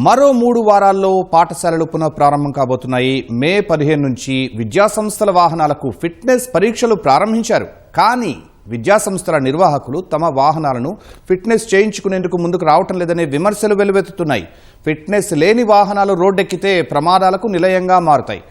మరో 3 వారాల్లో పాఠశాలలు పునఃప్రారంభం కాబోతున్నాయి. మే 15 నుంచి విద్యాసంస్థల వాహనాలకు ఫిట్నెస్ పరీక్షలు ప్రారంభించారు. కానీ విద్యాసంస్థల నిర్వాహకులు తమ వాహనాలను ఫిట్నెస్ చేయించుకునేందుకు ముందుకు రావటం లేదనే విమర్శలు వెల్లువెత్తుతున్నాయి. ఫిట్నెస్ లేని వాహనాలు రోడ్డెక్కితే ప్రమాదాలకు నిలయంగా మారుతాయి.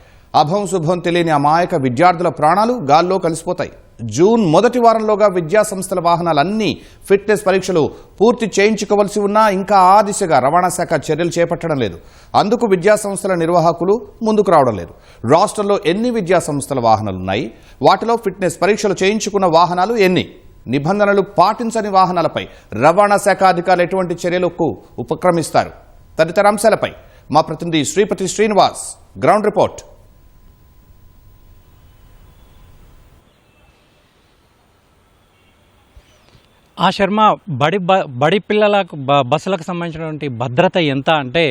అభం శుభం తెలియని అమాయక విద్యార్థుల ప్రాణాలు గాల్లో కలిసిపోతాయి. జూన్ మొదటి వారంలోగా విద్యాసంస్థల వాహనాలన్నీ ఫిట్నెస్ పరీక్షలు పూర్తి చేయించుకోవాల్సి ఉన్నా ఇంకా ఆ దిశగా రవాణా శాఖ చర్యలు చేపట్టడం లేదు. అందుకు విద్యాసంస్థల నిర్వాహకులు ముందుకు రావడం లేదు. రాష్ట్రంలో ఎన్ని విద్యాసంస్థల వాహనాలున్నాయి? వాటిలో ఫిట్నెస్ పరీక్షలు చేయించుకున్న వాహనాలు ఎన్ని? నిబంధనలు పాటించని వాహనాలపై రవాణా శాఖ అధికారులు ఎటువంటి చర్యలకు ఉపక్రమిస్తారు? తదితర అంశాలపై మా ప్రతినిధి శ్రీపతి శ్రీనివాస్ గ్రౌండ్ రిపోర్ట్. ఆ శర్మ, బడి పిల్లలకు బస్సులకు సంబంధించినటువంటి భద్రత ఎంత అంటే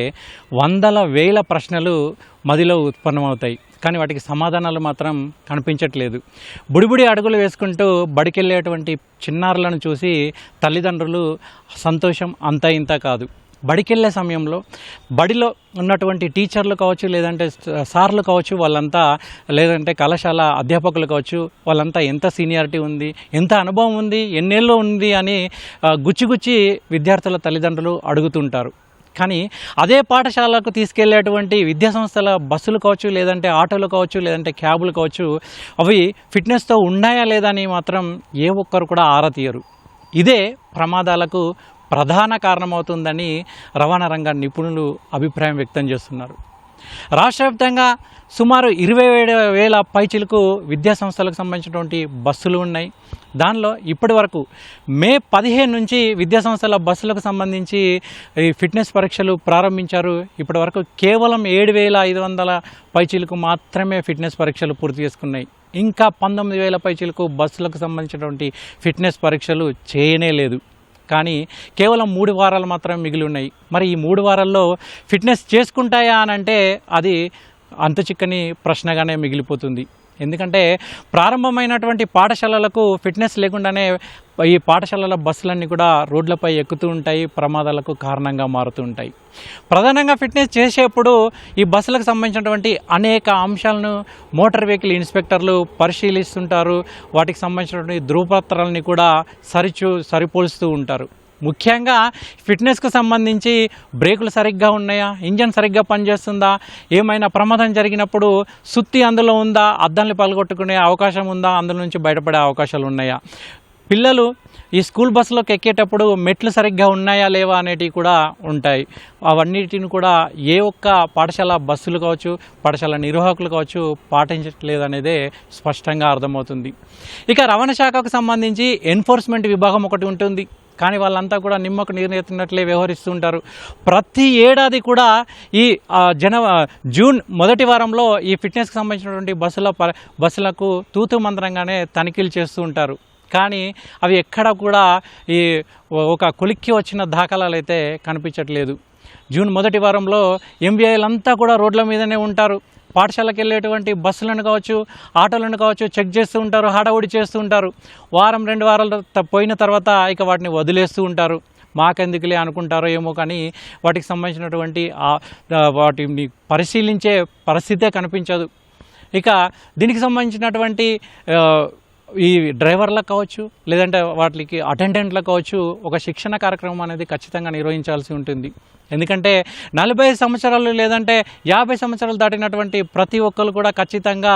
వందల వేల ప్రశ్నలు మదిలో ఉత్పన్నమవుతాయి. కానీ వాటికి సమాధానాలు మాత్రం కనిపించట్లేదు. బుడిబుడి అడుగులు వేసుకుంటూ బడికెళ్ళేటువంటి చిన్నారులను చూసి తల్లిదండ్రులు సంతోషం అంతా ఇంత కాదు. బడికెళ్ళే సమయంలో బడిలో ఉన్నటువంటి టీచర్లు కావచ్చు, లేదంటే సార్లు కావచ్చు, వాళ్ళంతా, లేదంటే కళాశాల అధ్యాపకులు కావచ్చు, వాళ్ళంతా ఎంత సీనియారిటీ ఉంది, ఎంత అనుభవం ఉంది, ఎన్నేళ్ళు ఉంది అని గుచ్చి విద్యార్థుల తల్లిదండ్రులు అడుగుతుంటారు. కానీ అదే పాఠశాలకు తీసుకెళ్లేటువంటి విద్యాసంస్థల బస్సులు కావచ్చు, లేదంటే ఆటోలు కావచ్చు, లేదంటే క్యాబులు కావచ్చు, అవి ఫిట్నెస్తో ఉన్నాయా లేదా అని మాత్రం ఏ ఒక్కరు కూడా ఆరా తీయరు. ఇదే ప్రమాదాలకు ప్రధాన కారణమవుతుందని రవాణా రంగ నిపుణులు అభిప్రాయం వ్యక్తం చేస్తున్నారు. రాష్ట్ర వ్యాప్తంగా సుమారు 27,000 పైచిలకు విద్యాసంస్థలకు సంబంధించినటువంటి బస్సులు ఉన్నాయి. దానిలో ఇప్పటి వరకు మే 15 నుంచి విద్యాసంస్థల బస్సులకు సంబంధించి ఈ ఫిట్నెస్ పరీక్షలు ప్రారంభించారు. ఇప్పటి వరకు కేవలం 7,500 పైచిలకు మాత్రమే ఫిట్నెస్ పరీక్షలు పూర్తి చేసుకున్నాయి. ఇంకా 19,000 పైచిలకు బస్సులకు సంబంధించినటువంటి ఫిట్నెస్ పరీక్షలు చేయనే లేదు. కానీ కేవలం 3 వారాలు మాత్రం మిగిలి ఉన్నాయి. మరి ఈ 3 వారాల్లో ఫిట్నెస్ చేసుకుంటాయా అని అంటే అది అంతు చిక్కని ప్రశ్నగానే మిగిలిపోతుంది. ఎందుకంటే ప్రారంభమైనటువంటి పాఠశాలలకు ఫిట్నెస్ లేకుండానే ఈ పాఠశాలల బస్సులన్నీ కూడా రోడ్లపై ఎక్కుతూ ఉంటాయి, ప్రమాదాలకు కారణంగా మారుతూ ఉంటాయి. ప్రధానంగా ఫిట్నెస్ చేసేప్పుడు ఈ బస్సులకు సంబంధించినటువంటి అనేక అంశాలను మోటార్ వెహికల్ ఇన్స్పెక్టర్లు పరిశీలిస్తుంటారు. వాటికి సంబంధించినటువంటి ధృవపత్రాలని కూడా సరిపోలుస్తూ ఉంటారు. ముఖ్యంగా ఫిట్నెస్కు సంబంధించి బ్రేకులు సరిగ్గా ఉన్నాయా, ఇంజన్ సరిగ్గా పనిచేస్తుందా, ఏమైనా ప్రమాదం జరిగినప్పుడు సుత్తి అందులో ఉందా, అద్దాన్ని పగలగొట్టుకునే అవకాశం ఉందా, అందులో నుంచి బయటపడే అవకాశాలు ఉన్నాయా, పిల్లలు ఈ స్కూల్ బస్సులోకి ఎక్కేటప్పుడు మెట్లు సరిగ్గా ఉన్నాయా లేవా అనేటివి కూడా ఉంటాయి. అవన్నిటిని కూడా ఏ ఒక్క పాఠశాల బస్సులు కావచ్చు, పాఠశాల నిర్వాహకులు కావచ్చు పాటించట్లేదు అనేదే స్పష్టంగా అర్థమవుతుంది. ఇక రవాణా శాఖకు సంబంధించి ఎన్ఫోర్స్మెంట్ విభాగం ఒకటి ఉంటుంది. కానీ వాళ్ళంతా కూడా నిమ్మకు నీరెత్తినట్లే వ్యవహరిస్తుంటారు. ప్రతి ఏడాది కూడా ఈ జూన్ మొదటి వారంలో ఈ ఫిట్నెస్కి సంబంధించినటువంటి బస్సులకు తూతు మంత్రంగానే తనిఖీలు చేస్తూ ఉంటారు. కానీ అవి ఎక్కడ కూడా ఈ ఒక కొలిక్కి వచ్చిన దాఖలాలు అయితే కనిపించట్లేదు. జూన్ మొదటి వారంలో ఎంబీఐలంతా కూడా రోడ్ల మీదనే ఉంటారు. పాఠశాలకు వెళ్ళేటువంటి బస్సులను కావచ్చు, ఆటోలను కావచ్చు చెక్ చేస్తూ ఉంటారు, హడావుడి చేస్తూ ఉంటారు. 1-2 వారాలు పోయిన తర్వాత ఇక వాటిని వదిలేస్తూ ఉంటారు. మాకెందుకులే అనుకుంటారో ఏమో, కానీ వాటికి సంబంధించినటువంటి వాటిని పరిశీలించే పరిస్థితే కనిపించదు. ఇక దీనికి సంబంధించినటువంటి ఈ డ్రైవర్లకు కావచ్చు, లేదంటే వాటికి అటెండెంట్లకు కావచ్చు ఒక శిక్షణ కార్యక్రమం అనేది ఖచ్చితంగా నిర్వహించాల్సి ఉంటుంది. ఎందుకంటే 40 సంవత్సరాలు లేదంటే 50 సంవత్సరాలు దాటినటువంటి ప్రతి ఒక్కరు కూడా ఖచ్చితంగా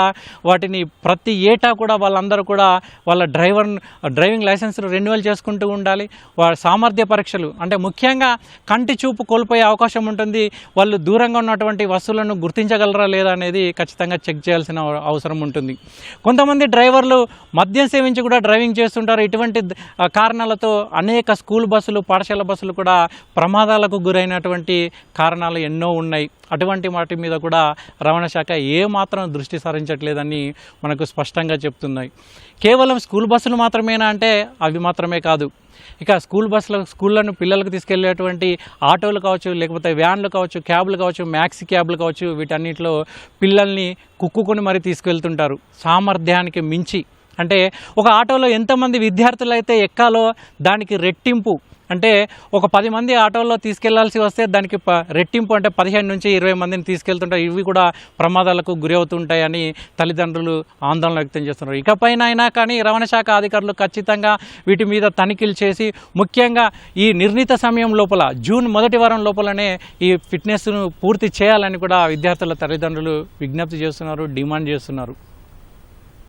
వాటిని ప్రతి ఏటా కూడా వాళ్ళందరూ కూడా వాళ్ళ డ్రైవింగ్ లైసెన్స్ రెన్యువల్ చేసుకుంటూ ఉండాలి. వాళ్ళ సామర్థ్య పరీక్షలు అంటే ముఖ్యంగా కంటి చూపు కోల్పోయే అవకాశం ఉంటుంది. వాళ్ళు దూరంగా ఉన్నటువంటి వస్తువులను గుర్తించగలరా లేదా అనేది ఖచ్చితంగా చెక్ చేయాల్సిన అవసరం ఉంటుంది. కొంతమంది డ్రైవర్లు మద్యం సేవించి కూడా డ్రైవింగ్ చేస్తుంటారు. ఇటువంటి కారణాలతో అనేక స్కూల్ బస్సులు, పాఠశాల బస్సులు కూడా ప్రమాదాలకు గురైన కారణాలు ఎన్నో ఉన్నాయి. అటువంటి వాటి మీద కూడా రవాణా శాఖ ఏమాత్రం దృష్టి సారించట్లేదని మనకు స్పష్టంగా చెప్తున్నాయి. కేవలం స్కూల్ బస్సులు మాత్రమేనా అంటే అవి మాత్రమే కాదు. ఇక స్కూళ్ళను పిల్లలకు తీసుకెళ్లేటువంటి ఆటోలు కావచ్చు, లేకపోతే వ్యాన్లు కావచ్చు, క్యాబ్లు కావచ్చు, మ్యాక్సీ క్యాబ్లు కావచ్చు, వీటన్నిటిలో పిల్లల్ని కుక్కుకొని మరీ తీసుకెళ్తుంటారు. సామర్థ్యానికి మించి అంటే ఒక ఆటోలో ఎంతమంది విద్యార్థులు అయితే ఎక్కాలో దానికి రెట్టింపు, అంటే ఒక 10 మంది ఆటోలో తీసుకెళ్లాల్సి వస్తే దానికి రెట్టింపు అంటే 15 నుంచి 20 మందిని తీసుకెళ్తుంటారు. ఇవి కూడా ప్రమాదాలకు గురి అవుతుంటాయని తల్లిదండ్రులు ఆందోళన వ్యక్తం చేస్తున్నారు. ఇకపైన అయినా కానీ రవాణా శాఖ అధికారులు ఖచ్చితంగా వీటి మీద తనిఖీలు చేసి, ముఖ్యంగా ఈ నిర్ణీత సమయం లోపల జూన్ మొదటి వారం లోపలనే ఈ ఫిట్నెస్ను పూర్తి చేయాలని కూడా విద్యార్థుల తల్లిదండ్రులు విజ్ఞప్తి చేస్తున్నారు, డిమాండ్ చేస్తున్నారు.